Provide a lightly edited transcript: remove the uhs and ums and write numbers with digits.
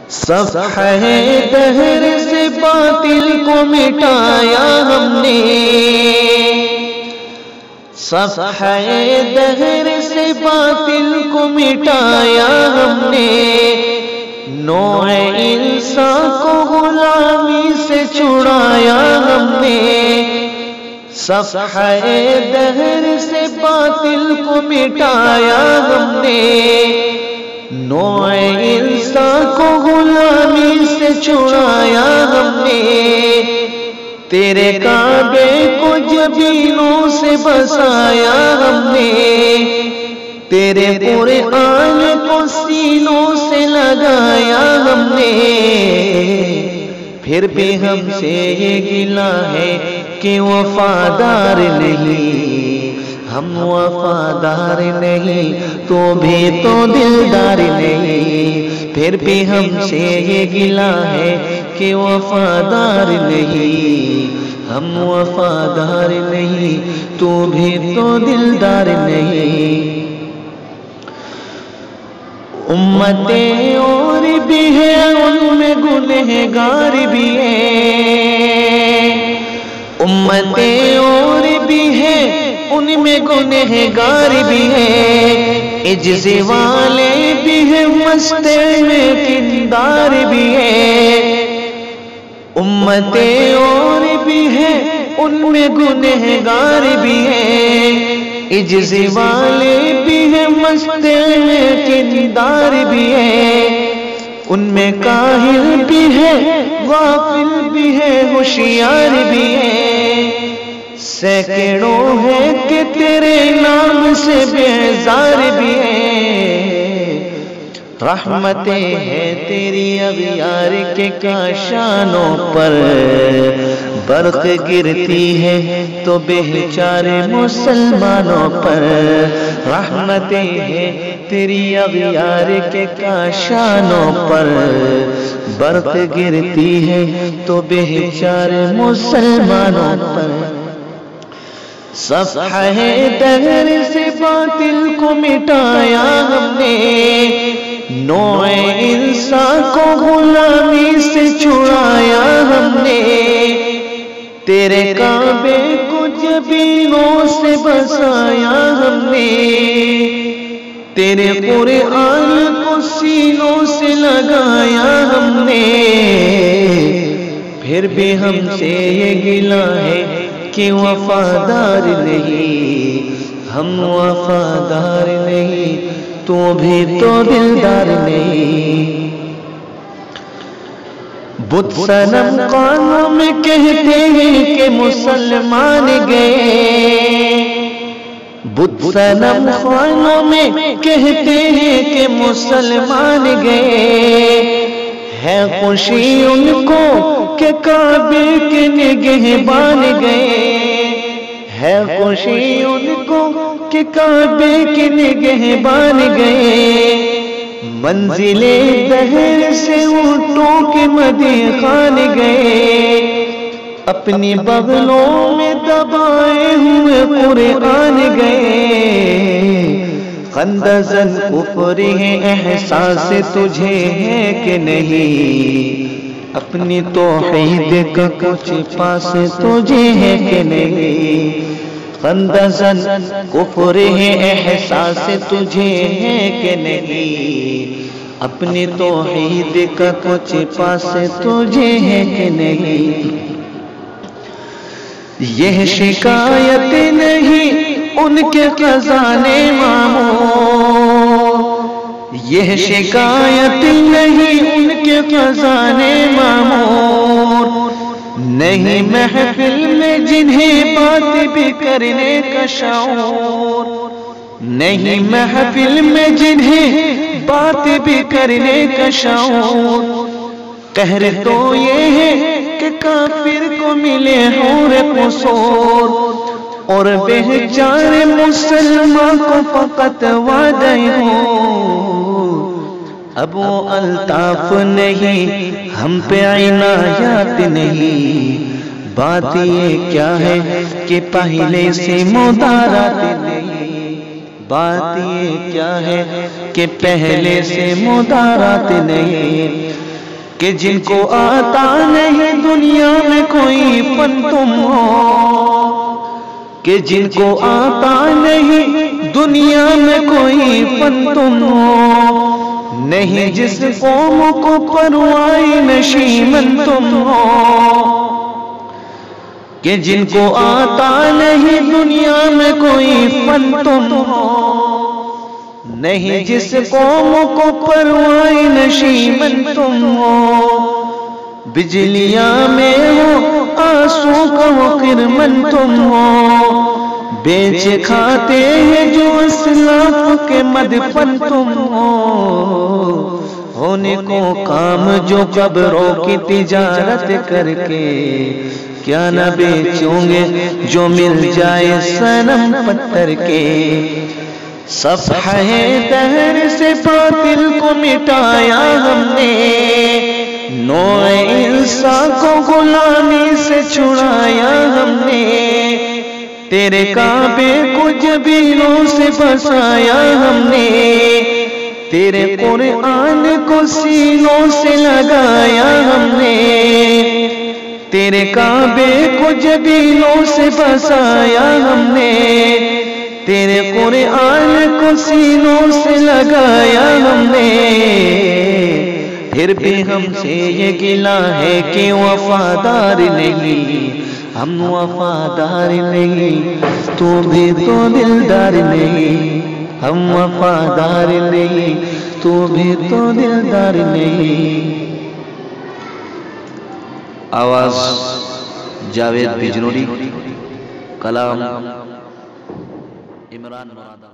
صفحہ دہر سے باطل کو مٹایا ہم نے، صفحہ دہر سے باطل کو مٹایا ہم نے، نوع انسان کو غلامی سے چھڑایا ہم نے، صفحہ دہر سے باطل کو مٹایا ہم نے، نوع انسان کو غلامی سے چھڑایا ہم نے، تیرے کعبے کو جبینوں سے بسایا ہم نے، تیرے قرآن کو سینوں سے لگایا ہم نے، پھر بھی ہم سے یہ گلہ ہے کہ وفادار نہیں، ہم وفادار نہیں تو بھی تو دلدار نہیں، پھر بھی ہم سے یہ گلہ ہے کہ وفادار نہیں، ہم وفادار نہیں تو بھی تو دلدار نہیں۔ امتیں اور بھی ہیں ان میں گنہگار بھی ہیں، امتیں اور بھی ہیں ان میں گنہگار بھی ہیں، عجز والے بھی ہیں مستے میں کردار بھی ہیں، امتیں اور بھی ہیں ان میں گنہگار بھی ہیں، عجز والے بھی ہیں مستے میں کردار بھی ہیں، ان میں کاہل بھی ہے غافل بھی ہے ہوشیار بھی ہے، سینکڑوں ہے کہ تیرے نام سے بیزار بھی ہے، رحمتیں ہیں تیری اغیار کے کاشانوں پر، برق گرتی ہے تو بیچارے مسلمانوں پر، رحمتیں ہیں تیری اغیار کے کاشانوں پر، برق گرتی ہے تو بیچارے مسلمانوں پر، صفحہ دہر سے باطل کو مٹایا ہم نے، نوع انسان کو غلامی سے چھڑایا ہم نے، تیرے کعبے کو جبینوں سے بسایا ہم نے، تیرے قرآن کو سینوں سے لگایا ہم نے، پھر بھی ہم سے یہ گلہ ہے کہ وفادار نہیں، ہم وفادار نہیں تو بھی تو دلدار نہیں۔ بت صنم قانوں میں کہتے ہیں کہ مسلمان گئے، بت صنم خانوں میں کہتے ہیں کہ مسلمان گئے، ہے خوشی ان کو کہ کعبے کے نگہبان گئے، ہے خوشی ان کو کہ کعبے کے نگہبان گئے، منزل دہر سے اونٹوں کے مدی خان گئے، اپنی بغلوں میں دبائے ہوئے قرآن گئے، خندزن کفر ہے احساس تجھے ہے کہ نہیں، اپنی توحید کا کچھ پاس تجھے ہے کہ نہیں، خندزن کفر ہے احساس تجھے ہے کہ نہیں، اپنی توحید کا کچھ پاس تجھے ہے کہ نہیں، یہ شکایت نہیں ان کے خزانے مامور، یہ شکایت نہیں ان کے خزانے مامور، نہیں محفل میں جنہیں بات بھی کرنے کا شعور، نہیں محفل میں جنہیں بات بھی کرنے کا شعور، قہر تو یہ ہے کہ کافر کو ملے حور قصور، اور بیچارے مسلمان کو فقط وعدہ ہو، اب وہ الطاف نہیں ہم پہ عنایات نہیں، بات یہ کیا ہے کہ پہلے سے مدارات نہیں، بات یہ کیا ہے کہ پہلے سے مدارات نہیں، کہ جن کو آتا نہیں دنیا میں کوئی فن تم ہو، کہ جن کو آتا نہیں دنیا میں کوئی فن تم ہو، نہیں جس قوم کو پروائی نشیمن تم ہو، کہ جن کو آتا نہیں دنیا میں کوئی فن تم ہو، نہیں جس قوم کو پروائی نشیمن تم ہو، بجلیاں میں ہو آنسو کا وہ خرمن تم ہو، بیچ کھاتے ہیں جو اسلاف کے مدفن تم ہو، ہونے کو کام جو قبروں کی تجارت کر کے کیا نہ بیچوں گے جو مل جائے صنم پتھر کے، صفحہ دہر سے باطل کو مٹایا ہم نے، نوع انسان کو غلامی سے چھڑایا ہم نے، تیرے کعبے کو جبینوں سے بسایا ہم نے، تیرے قرآن کو سینوں سے لگایا ہم نے، تیرے کعبے کو جبینوں سے بسایا ہم نے، تیرے قرآن کو سینوں سے لگایا ہم نے، پھر بھی ہم سے یہ گلہ ہے کہ وفادار نہیں، ہم وفادار نہیں، تو بھی تو دلدار نہیں، ہم وفادار نہیں، تو بھی تو دلدار نہیں۔ آواز جاوید بجنوری، کلام عمران مراد۔